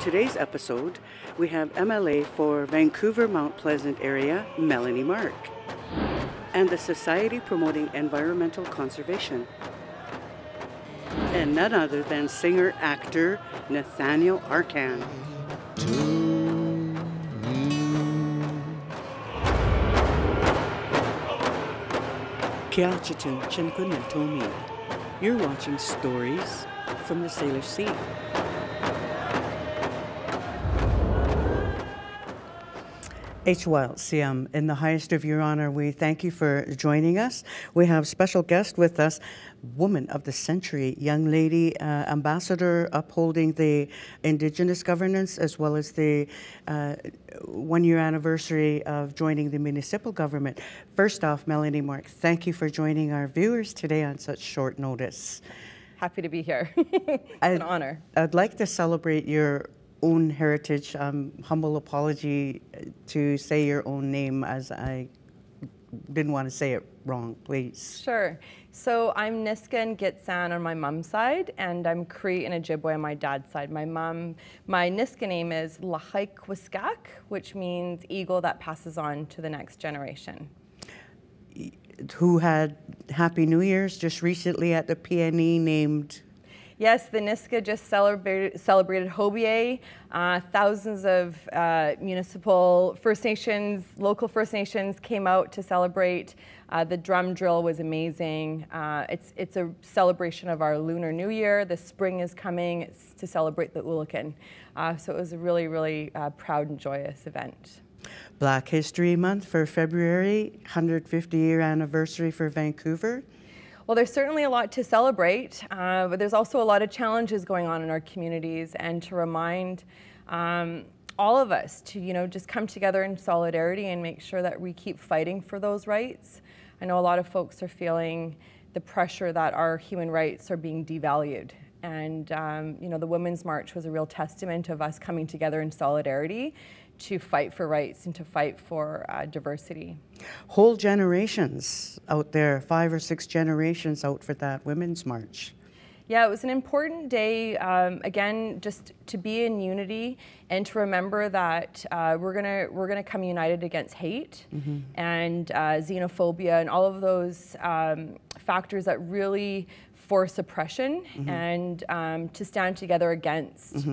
today's episode, we have MLA for Vancouver Mount Pleasant area, Melanie Mark, and the Society Promoting Environmental Conservation, and none other than singer-actor Nathaniel Arcand. Kiachitin Chinkun and Tomi. You're watching Stories from the Salish Sea. HWILCM, in the highest of your honor, we thank you for joining us. We have special guest with us, Woman of the Century, young lady ambassador upholding the Indigenous governance as well as the one-year anniversary of joining the municipal government. First off, Melanie Mark, thank you for joining our viewers today on such short notice. Happy to be here. It's an honor. I'd like to celebrate your own heritage. Humble apology to say your own name, as I didn't want to say it wrong, please. Sure. So I'm Niskan Gitsan on my mom's side, and I'm Cree and Ojibwe on my dad's side. My Niskan name is Lahaikwiskak, which means eagle that passes on to the next generation. Who had Happy New Year's just recently at the PNE named... Yes, the Niska just celebrated Hobier. Thousands of municipal First Nations, local First Nations came out to celebrate. The drum drill was amazing. It's a celebration of our Lunar New Year. The spring is coming. It's to celebrate the Ulukan. So it was a really, really proud and joyous event. Black History Month for February, 150-year anniversary for Vancouver. Well, there's certainly a lot to celebrate, but there's also a lot of challenges going on in our communities, and to remind all of us to, just come together in solidarity and make sure that we keep fighting for those rights. I know a lot of folks are feeling the pressure that our human rights are being devalued. And, the Women's March was a real testament of us coming together in solidarity to fight for rights and to fight for diversity. Whole generations out there, 5 or 6 generations out for that Women's March. Yeah, it was an important day, again, just to be in unity and to remember that we're gonna come united against hate and xenophobia and all of those factors that really force oppression and to stand together against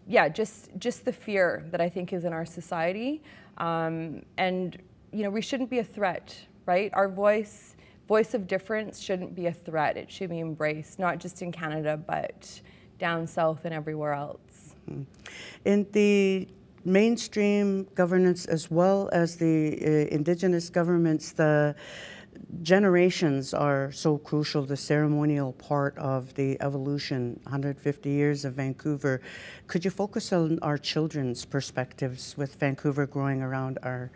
yeah, just the fear that I think is in our society. And, we shouldn't be a threat, right? Our voice of difference shouldn't be a threat. It should be embraced, not just in Canada, but down south and everywhere else. In the mainstream governance as well as the Indigenous governments, the generations are so crucial, the ceremonial part of the evolution, 150 years of Vancouver. Could you focus on our children's perspectives with Vancouver growing around our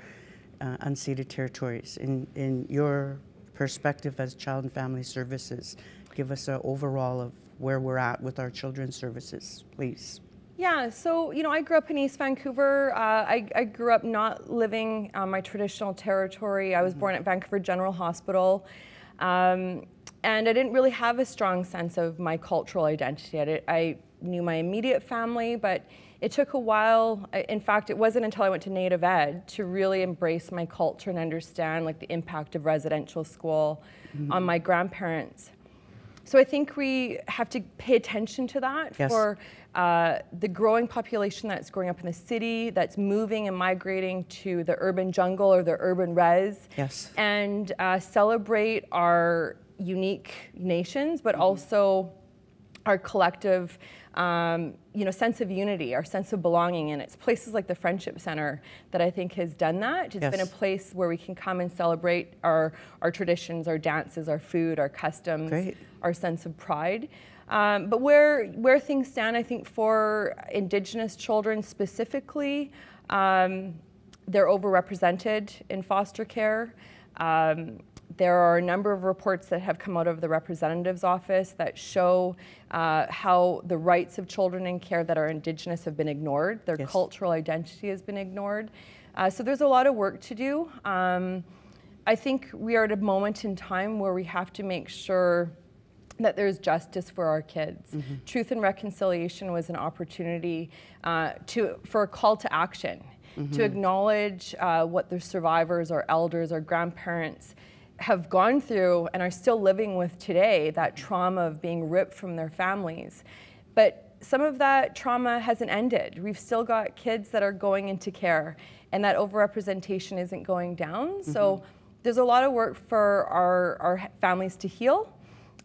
unceded territories? In your perspective as Child and Family Services, give us an overall of where we're at with our children's services, please. Yeah, so, I grew up in East Vancouver. I grew up not living on my traditional territory. I was born at Vancouver General Hospital. And I didn't really have a strong sense of my cultural identity. I knew my immediate family, but it took a while. In fact, it wasn't until I went to Native Ed to really embrace my culture and understand the impact of residential school on my grandparents. So I think we have to pay attention to that for the growing population that's growing up in the city, that's moving and migrating to the urban jungle or the urban res, and celebrate our unique nations, but also our collective sense of unity, our sense of belonging. And it's places like the Friendship Center that I think has done that. It's been a place where we can come and celebrate our traditions, our dances, our food, our customs, our sense of pride. But where things stand, I think for Indigenous children specifically, they're overrepresented in foster care. There are a number of reports that have come out of the Representative's Office that show how the rights of children in care that are Indigenous have been ignored. Their cultural identity has been ignored. So there's a lot of work to do. I think we are at a moment in time where we have to make sure that there's justice for our kids. Truth and reconciliation was an opportunity for a call to action, to acknowledge what the survivors, our elders, our grandparents have gone through and are still living with today, that trauma of being ripped from their families. But some of that trauma hasn't ended. We've still got kids that are going into care, and that overrepresentation isn't going down. So there's a lot of work for our families to heal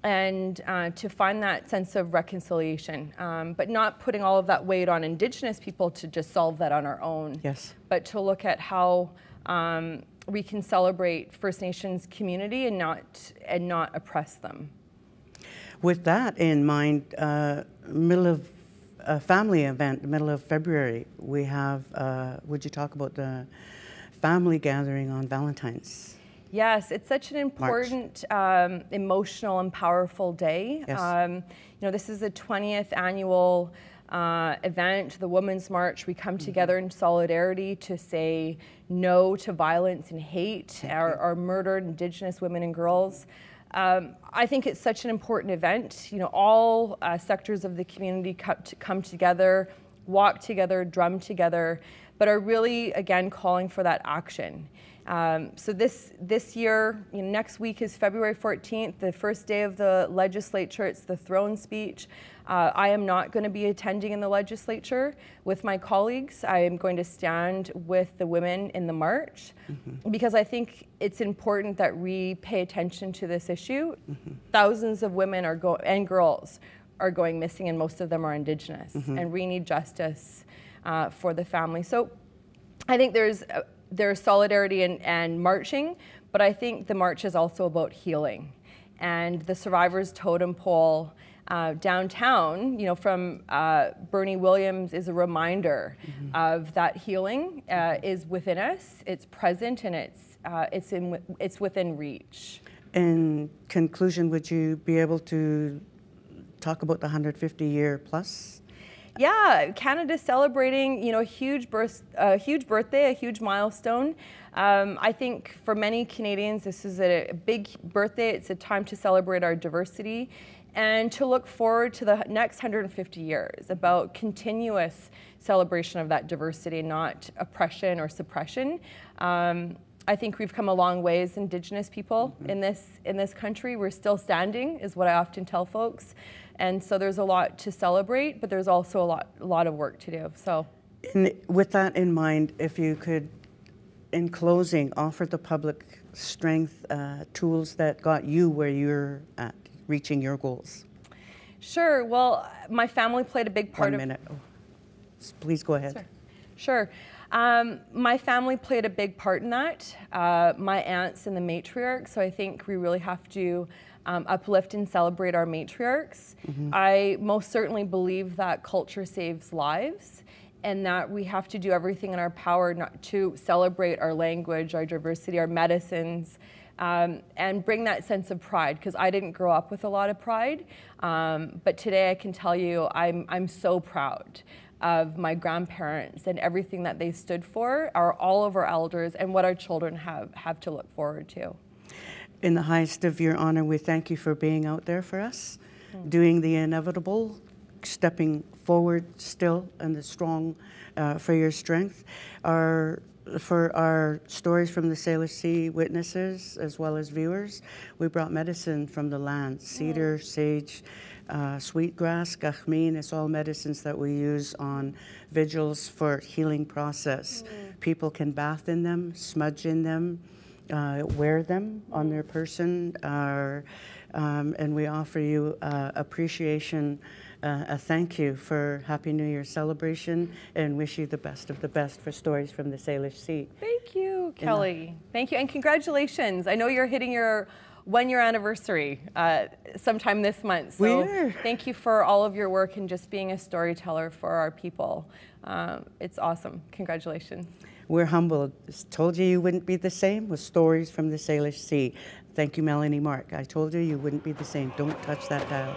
and to find that sense of reconciliation, but not putting all of that weight on Indigenous people to just solve that on our own. Yes. But to look at how we can celebrate First Nations community and not oppress them. With that in mind, middle of a family event, middle of February, we have, would you talk about the family gathering on Valentine's? Yes, it's such an important, emotional and powerful day. Yes. You know, this is the 20th annual event, the Women's March. We come together in solidarity to say no to violence and hate, our murdered Indigenous women and girls. I think it's such an important event. You know, all sectors of the community come together, walk together, drum together, but are really, again, calling for that action. So this year, you know, next week is February 14th, the first day of the legislature. It's the throne speech. I am not going to be attending in the legislature with my colleagues. I am going to stand with the women in the march because I think it's important that we pay attention to this issue. Thousands of women and girls are going missing, and most of them are Indigenous, and we need justice for the family. So I think there's solidarity and marching, but I think the march is also about healing. And the Survivors Totem Pole downtown, you know, from Bernie Williams is a reminder of that healing is within us, it's present, and it's within reach. In conclusion, would you be able to talk about the 150-year plus? Yeah, Canada's celebrating, you know, a huge birthday, a huge milestone. I think for many Canadians, this is a big birthday. It's a time to celebrate our diversity and to look forward to the next 150 years about continuous celebration of that diversity, not oppression or suppression. I think we've come a long way as Indigenous people in this country. We're still standing, is what I often tell folks. And so there's a lot to celebrate, but there's also a lot of work to do. So, with that in mind, if you could, in closing, offer the public strength tools that got you where you're at, reaching your goals. Sure. Well, my family played a big part. 1 minute. Oh, please go ahead. Sure. My family played a big part in that. My aunts and the matriarchs. So I think we really have to uplift and celebrate our matriarchs. I most certainly believe that culture saves lives, and that we have to do everything in our power not to celebrate our language, our diversity, our medicines, and bring that sense of pride, because I didn't grow up with a lot of pride, but today I can tell you I'm so proud of my grandparents and everything that they stood for, all of our elders, and what our children have to look forward to. In the highest of your honor, we thank you for being out there for us, doing the inevitable, stepping forward still, and the strong for your strength. For our Stories from the Salish Sea witnesses, as well as viewers, we brought medicine from the land, cedar, sage, sweetgrass, gachmeen. It's all medicines that we use on vigils for healing process. People can bath in them, smudge in them, wear them on their person, and we offer you appreciation, a thank you for Happy New Year celebration, and wish you the best of the best for Stories from the Salish Sea. Thank you, Kelly. Thank you, and congratulations. I know you're hitting your 1-year anniversary sometime this month. So thank you for all of your work and just being a storyteller for our people. It's awesome. Congratulations. We're humbled. Told you you wouldn't be the same with Stories from the Salish Sea. Thank you, Melanie Mark. I told you you wouldn't be the same. Don't touch that dial.